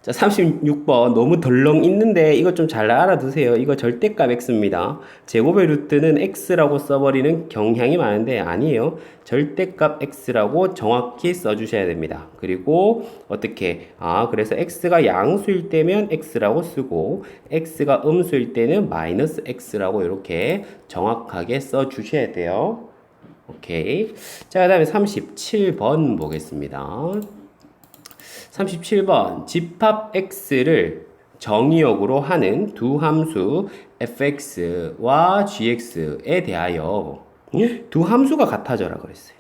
자, 36번 너무 덜렁 있는데 이거 좀 잘 알아두세요. 이거 절대값 x입니다. 제곱의 루트는 x라고 써버리는 경향이 많은데 아니에요. 절대값 x라고 정확히 써주셔야 됩니다. 그리고 어떻게? 그래서 x가 양수일 때면 x라고 쓰고 x가 음수일 때는 마이너스 x라고 이렇게 정확하게 써주셔야 돼요. 오케이. 자, 그 다음에 37번 보겠습니다. 37번 집합 x를 정의역으로 하는 두 함수 fx와 gx에 대하여 두 함수가 같아져라 그랬어요.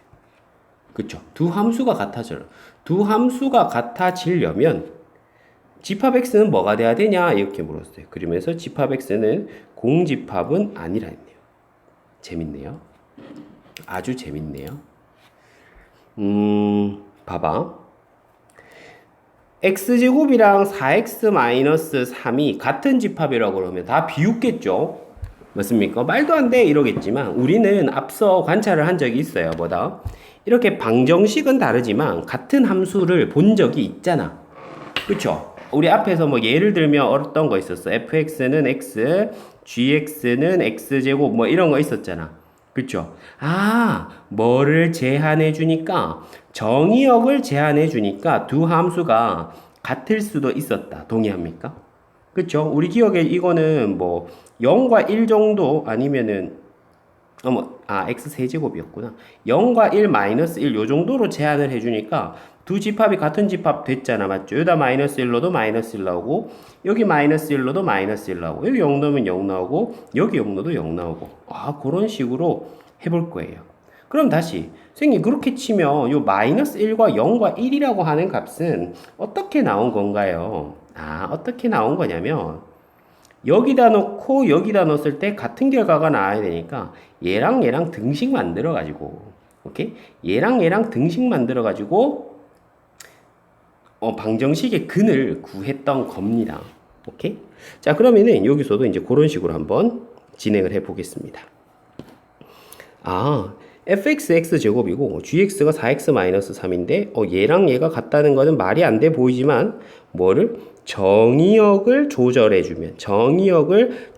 그쵸? 두 함수가 같아져라. 두 함수가 같아지려면 집합 x는 뭐가 돼야 되냐 이렇게 물었어요. 그러면서 집합 x는 공집합은 아니라 했네요. 재밌네요. 아주 재밌네요. 봐봐. x제곱이랑 4x-3이 같은 집합이라고 그러면 다 비웃겠죠? 맞습니까? 말도 안 돼 이러겠지만 우리는 앞서 관찰을 한 적이 있어요. 뭐다? 이렇게 방정식은 다르지만 같은 함수를 본 적이 있잖아. 그쵸? 우리 앞에서 뭐 예를 들면 어떤 거 있었어? fx는 x, gx는 x제곱 뭐 이런 거 있었잖아. 그쵸? 뭐를 제한해 주니까 정의역을 제한해 주니까 두 함수가 같을 수도 있었다. 동의합니까? 그쵸? 우리 기억에 이거는 뭐 0과 1 정도 아니면은 x 세제곱이었구나. 0과 1 마이너스 1 요 정도로 제한을 해주니까 두 집합이 같은 집합 됐잖아. 맞죠? 여기다 마이너스 1로도 마이너스 1 나오고 여기 마이너스 1로도 마이너스 1 나오고 여기 0 넣으면 0 나오고 여기 0 넣어도 0 나오고 그런 식으로 해볼 거예요. 그럼 다시 선생님 그렇게 치면 요 마이너스 1과 0과 1이라고 하는 값은 어떻게 나온 건가요? 어떻게 나온 거냐면 여기다 놓고 여기다 넣었을 때 같은 결과가 나와야 되니까 얘랑 얘랑 등식 만들어 가지고 오케이? 얘랑 얘랑 등식 만들어 가지고 방정식의 근을 구했던 겁니다. 오케이? 자, 그러면은 여기서도 이제 그런 식으로 한번 진행을 해 보겠습니다. fx x제곱이고 gx가 4x-3인데 얘랑 얘가 같다는 거는 말이 안 돼 보이지만 뭐를 정의역을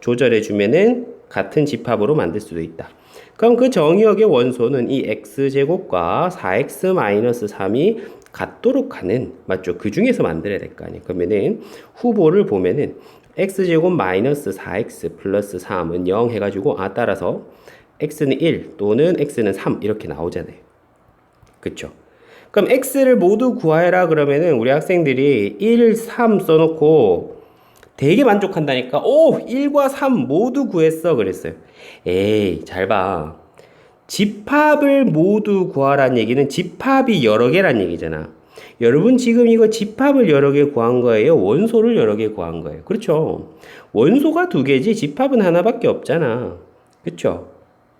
조절해주면은 같은 집합으로 만들 수도 있다. 그럼 그 정의역의 원소는 이 x제곱과 4x-3이 같도록 하는, 맞죠? 그 중에서 만들어야 될 거 아니에요. 그러면은 후보를 보면은 x제곱 마이너스 4x 플러스 3은 0 해가지고 따라서 x는 1 또는 x는 3 이렇게 나오잖아요. 그쵸? 그럼 x를 모두 구하라 그러면은 우리 학생들이 1, 3 써놓고 되게 만족한다니까. 1과 3 모두 구했어 그랬어요. 에이, 잘 봐. 집합을 모두 구하라는 얘기는 집합이 여러 개란 얘기잖아. 여러분 지금 이거 집합을 여러 개 구한 거예요? 원소를 여러 개 구한 거예요? 그렇죠? 원소가 두 개지 집합은 하나밖에 없잖아. 그렇죠?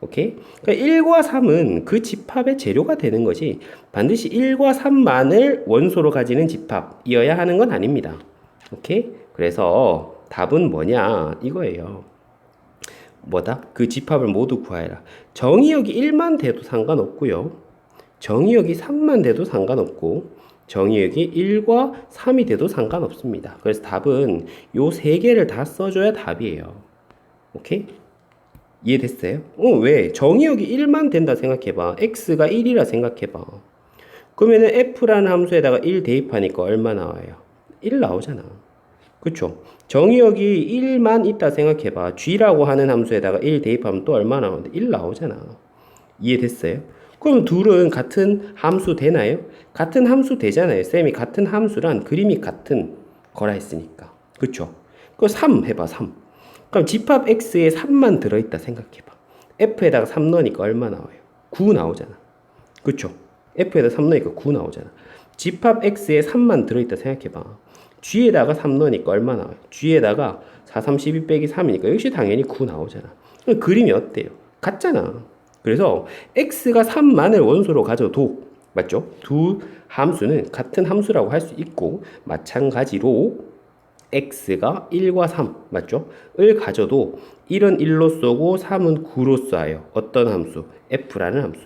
오케이? 그러니까 1과 3은 그 집합의 재료가 되는 거지 반드시 1과 3만을 원소로 가지는 집합이어야 하는 건 아닙니다. 오케이? 그래서 답은 뭐냐 이거예요. 뭐다? 그 집합을 모두 구하여라. 정의역이 1만 돼도 상관없고요. 정의역이 3만 돼도 상관없고 정의역이 1과 3이 돼도 상관없습니다. 그래서 답은 요 세 개를 다 써줘야 답이에요. 오케이? 이해됐어요? 왜? 정의역이 1만 된다 생각해봐. x가 1이라 생각해봐. 그러면은 f라는 함수에다가 1 대입하니까 얼마 나와요? 1 나오잖아. 그쵸? 정의역이 1만 있다 생각해봐. g라고 하는 함수에다가 1 대입하면 또 얼마 나오는데? 1 나오잖아. 이해됐어요? 그럼 둘은 같은 함수 되나요? 같은 함수 되잖아요. 쌤이 같은 함수란 그림이 같은 거라 했으니까. 그쵸? 그 3 해봐, 3. 그럼 집합 x에 3만 들어있다 생각해봐. f에다가 3 넣으니까 얼마 나와요? 9 나오잖아. 그쵸? f에다 3 넣으니까 9 나오잖아. 집합 x에 3만 들어있다 생각해봐. g에다가 3 넣으니까 얼마 나와요? g에다가 4, 3, 12 빼기 3이니까 역시 당연히 9 나오잖아. 그럼 그림이 어때요? 같잖아. 그래서 x가 3만을 원소로 가져도 맞죠? 두 함수는 같은 함수라고 할 수 있고 마찬가지로 x가 1과 3 맞죠? 을 가져도 1은 1로 쏘고 3은 9로 쏴요. 어떤 함수? f라는 함수.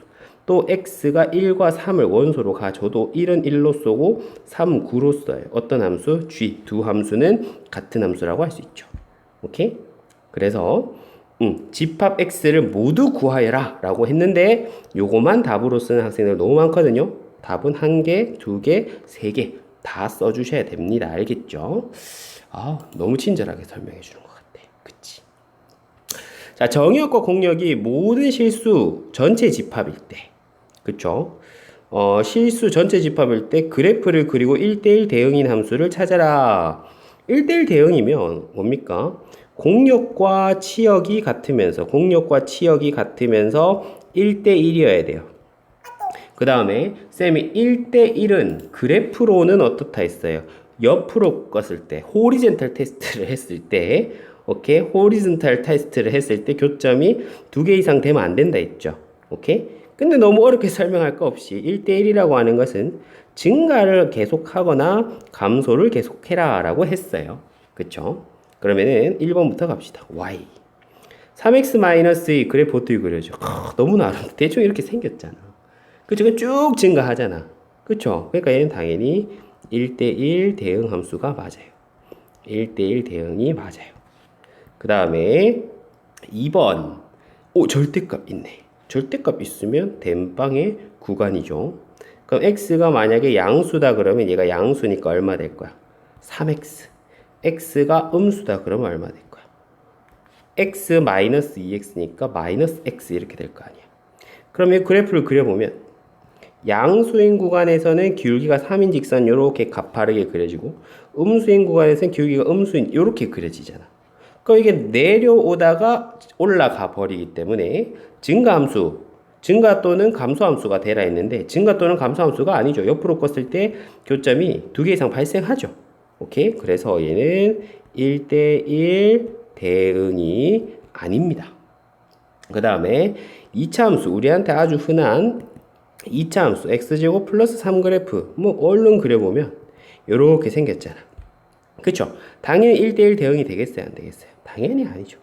또 x가 1과 3을 원소로 가줘도 1은 1로 쏘고 3은 9로 써요. 어떤 함수? g. 두 함수는 같은 함수라고 할 수 있죠. 오케이? 그래서 집합 x를 모두 구하여라 라고 했는데 요거만 답으로 쓰는 학생들 너무 많거든요. 답은 1개, 2개, 3개 다 써주셔야 됩니다. 알겠죠? 너무 친절하게 설명해 주는 것 같아. 그치? 자, 정의역과 공역이 모든 실수 전체 집합일 때, 그쵸? 실수 전체 집합일 때 그래프를 그리고 1대1 대응인 함수를 찾아라. 1대1 대응이면 뭡니까? 공역과 치역이 같으면서 1대1이어야 돼요. 그 다음에 쌤이 1대1은 그래프로는 어떻다 했어요? 옆으로 껐을 때, 호리젠탈 테스트를 했을 때, 오케이? 호리젠탈 테스트를 했을 때 교점이 2개 이상 되면 안 된다 했죠. 오케이? 근데 너무 어렵게 설명할 거 없이 1대1이라고 하는 것은 증가를 계속하거나 감소를 계속해라 라고 했어요. 그쵸? 그러면은 1번부터 갑시다. y 3x-2 그래프 어떻게 그려져? 너무나 어렵다. 대충 이렇게 생겼잖아. 그쵸? 쭉 증가하잖아. 그쵸? 그러니까 얘는 당연히 1대1 대응 함수가 맞아요. 1대1 대응이 맞아요. 그 다음에 2번. 절대값 있네. 절대값 있으면 댐빵의 구간이죠. 그럼 x가 만약에 양수다 그러면 얘가 양수니까 얼마 될 거야? 3x. x가 음수다 그러면 얼마 될 거야? x 마이너스 2x니까 마이너스 x 이렇게 될 거 아니야. 그러면 그래프를 그려보면 양수인 구간에서는 기울기가 3인 직선 이렇게 가파르게 그려지고 음수인 구간에서는 기울기가 음수인 이렇게 그려지잖아. 그럼 이게 내려오다가 올라가 버리기 때문에 증가함수, 증가 또는 감소함수가 되라 했는데 증가 또는 감소함수가 아니죠. 옆으로 껐을 때 교점이 2개 이상 발생하죠. 오케이? 그래서 얘는 1대1 대응이 아닙니다. 그 다음에 2차 함수, 우리한테 아주 흔한 2차 함수 x제곱 플러스 3그래프 얼른 그려보면 이렇게 생겼잖아. 그쵸? 당연히 1대1 대응이 되겠어요? 안 되겠어요? 당연히 아니죠.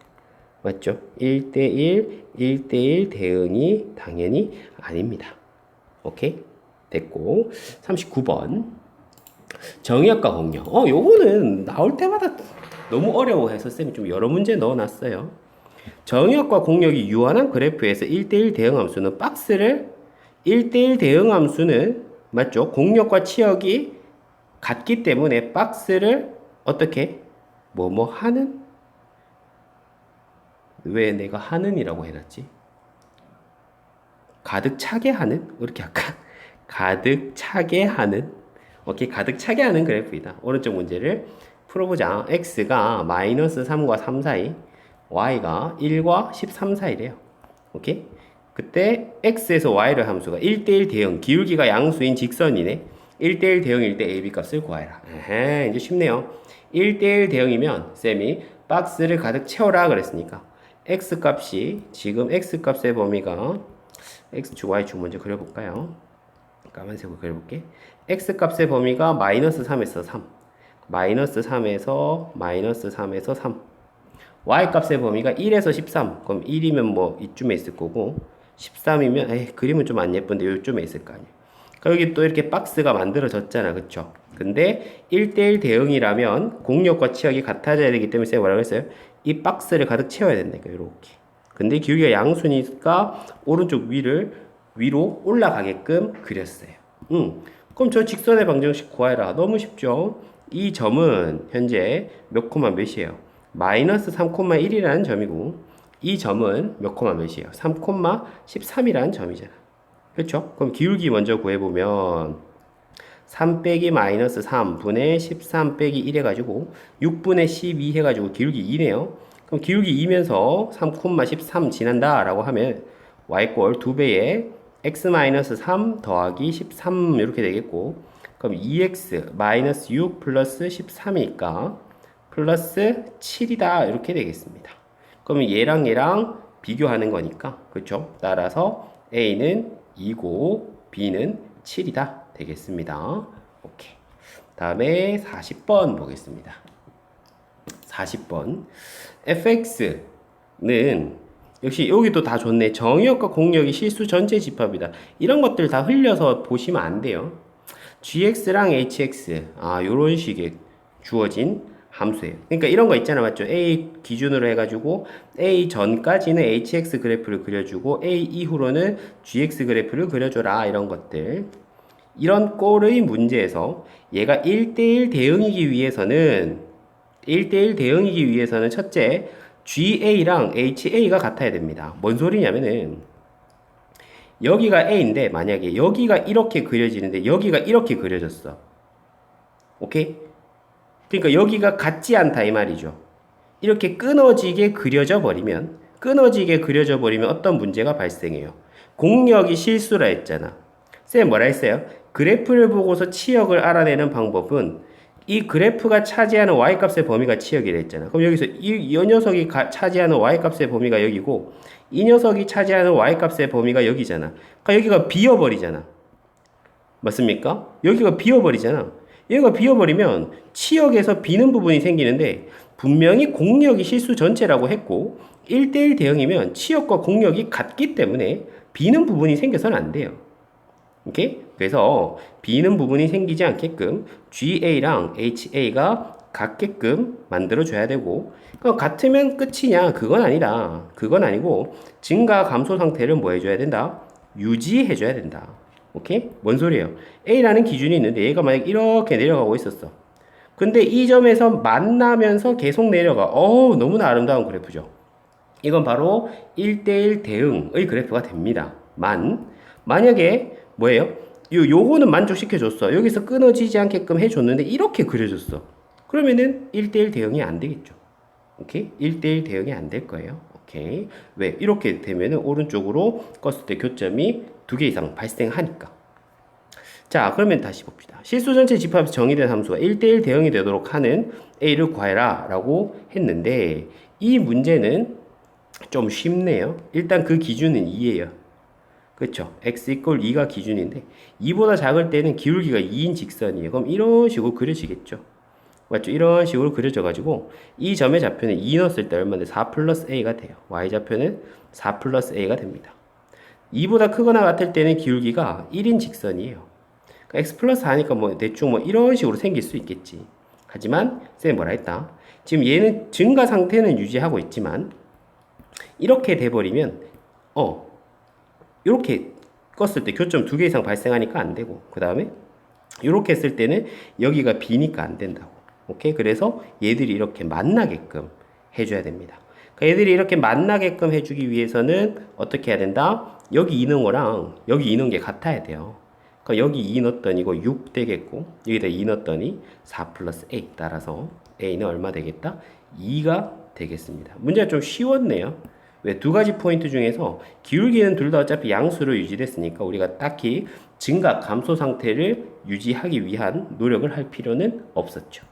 맞죠? 1대1 대응이 당연히 아닙니다. 오케이? 됐고 39번 정의역과 공역. 요거는 나올 때마다 너무 어려워해서 쌤이 좀 여러 문제 넣어놨어요. 정의역과 공역이 유한한 그래프에서 1대1 대응 함수는 박스를 1대1 대응 함수는 맞죠? 공역과 치역이 같기 때문에 박스를 어떻게 하는? 왜 내가 하는이라고 해놨지? 가득 차게 하는? 이렇게 약간 가득 차게 하는 오케이 가득 차게 하는 그래프이다. 오른쪽 문제를 풀어보자. x가 마이너스 3과 3 사이 y가 1과 13 사이래요. 오케이? 그때 x에서 y를 함수가 1대1 대응 기울기가 양수인 직선이네. 1대1 대응일 때 ab 값을 구하라. 이제 쉽네요. 1대1 대응이면 쌤이 박스를 가득 채워라 그랬으니까 x 값이 지금 x 값의 범위가 x축 y축 먼저 그려볼까요? 까만색으로 그려볼게. x 값의 범위가 마이너스 3에서 3 마이너스 3에서 3 y 값의 범위가 1에서 13 그럼 1이면 이쯤에 있을 거고 13이면 그림은 좀 안 예쁜데 요쯤에 있을 거 아니야. 여기 또 이렇게 박스가 만들어졌잖아. 그쵸? 근데 1대1 대응이라면 공역과 치역이 같아져야 되기 때문에 제가 뭐라고 했어요? 이 박스를 가득 채워야 된다니까. 이렇게. 근데 기울기가 양수니까 오른쪽 위로 올라가게끔 그렸어요. 그럼 저 직선의 방정식 구하라. 너무 쉽죠? 이 점은 현재 몇 코마 몇이에요? 마이너스 3,1이라는 점이고 이 점은 몇 코마 몇이에요? 3,13이라는 점이잖아. 그렇죠? 그럼 기울기 먼저 구해보면 3 빼기 마이너스 3분의 13 빼기 1 해가지고 6분의 12 해가지고 기울기 2네요. 그럼 기울기 2면서 3,13 지난다 라고 하면 y꼴 2배에 x-3 더하기 13 이렇게 되겠고 그럼 2x 마이너스 6 플러스 13이니까 플러스 7이다 이렇게 되겠습니다. 그러면 얘랑 비교하는 거니까 그렇죠? 따라서 A는 2고 B는 7이다 되겠습니다. 오케이. 다음에 40번 보겠습니다. 40번 fx는 역시 여기도 다 좋네. 정의역과 공역이 실수 전체 집합이다. 이런 것들 다 흘려서 보시면 안 돼요. gx랑 hx, 요런 식의 주어진 함수예요. 그러니까 이런 거 있잖아, 맞죠? a 기준으로 해가지고 a 전까지는 hx 그래프를 그려주고 a 이후로는 gx 그래프를 그려줘라. 이런 것들. 이런 꼴의 문제에서 얘가 1대1 대응이기 위해서는 첫째, GA랑 HA가 같아야 됩니다. 뭔 소리냐면은 여기가 A인데 만약에 여기가 이렇게 그려지는데 여기가 이렇게 그려졌어. 오케이? 그러니까 여기가 같지 않다 이 말이죠. 이렇게 끊어지게 그려져 버리면 어떤 문제가 발생해요. 공역이 실수라 했잖아. 쌤 뭐라 했어요? 그래프를 보고서 치역을 알아내는 방법은 이 그래프가 차지하는 y값의 범위가 치역이라 했잖아. 그럼 여기서 이 녀석이 차지하는 y값의 범위가 여기고 이 녀석이 차지하는 y값의 범위가 여기잖아. 그러니까 여기가 비어버리잖아. 맞습니까? 여기가 비어버리잖아. 얘가 비어버리면 치역에서 비는 부분이 생기는데 분명히 공역이 실수 전체라고 했고 1대1 대응이면 치역과 공역이 같기 때문에 비는 부분이 생겨서는 안 돼요. 오케이? 그래서 비는 부분이 생기지 않게끔 GA랑 HA가 같게끔 만들어줘야 되고 같으면 끝이냐? 그건 아니다. 그건 아니고 증가 감소 상태를 뭐 해줘야 된다? 유지해줘야 된다. 오케이? 뭔 소리예요? A라는 기준이 있는데 얘가 만약 이렇게 내려가고 있었어. 근데 이 점에서 만나면서 계속 내려가. 너무나 아름다운 그래프죠. 이건 바로 1대1 대응의 그래프가 됩니다. 만약에 뭐예요? 요거는 만족시켜줬어. 여기서 끊어지지 않게끔 해줬는데 이렇게 그려줬어. 그러면은 1대1 대응이 안 되겠죠. 오케이? 1대1 대응이 안 될 거예요. 오케이. 왜? 이렇게 되면은 오른쪽으로 껐을 때 교점이 2개 이상 발생하니까. 자, 그러면 다시 봅시다. 실수 전체 집합에서 정의된 함수가 1대1 대응이 되도록 하는 A를 구해라 라고 했는데 이 문제는 좀 쉽네요. 일단 그 기준은 2예요. 그쵸? x 이퀄 2가 기준인데 2보다 작을 때는 기울기가 2인 직선이에요. 그럼 이런 식으로 그려지겠죠. 맞죠? 이런 식으로 그려져 가지고 이 점의 좌표는 2 넣었을 때 얼마인데 4 플러스 a가 돼요. y좌표는 4 플러스 a가 됩니다. 2보다 크거나 같을 때는 기울기가 1인 직선이에요. 그러니까 x 플러스 4니까 뭐 대충 뭐 이런 식으로 생길 수 있겠지. 하지만 쌤이 뭐라 했다? 지금 얘는 증가 상태는 유지하고 있지만 이렇게 돼버리면 이렇게 껐을 때 교점 2개 이상 발생하니까 안 되고 그 다음에 이렇게 했을 때는 여기가 비니까 안 된다고. 오케이? 그래서 얘들이 이렇게 만나게끔 해줘야 됩니다. 그러니까 얘들이 이렇게 만나게끔 해주기 위해서는 어떻게 해야 된다? 여기 있는 거랑 여기 있는 게 같아야 돼요. 그러니까 여기 2 넣었더니 이거 6 되겠고 여기다 2 넣었더니 4 플러스 a 따라서 a는 얼마 되겠다? 2가 되겠습니다. 문제가 좀 쉬웠네요. 왜? 2가지 포인트 중에서 기울기는 둘 다 어차피 양수로 유지됐으니까 우리가 딱히 증가 감소 상태를 유지하기 위한 노력을 할 필요는 없었죠.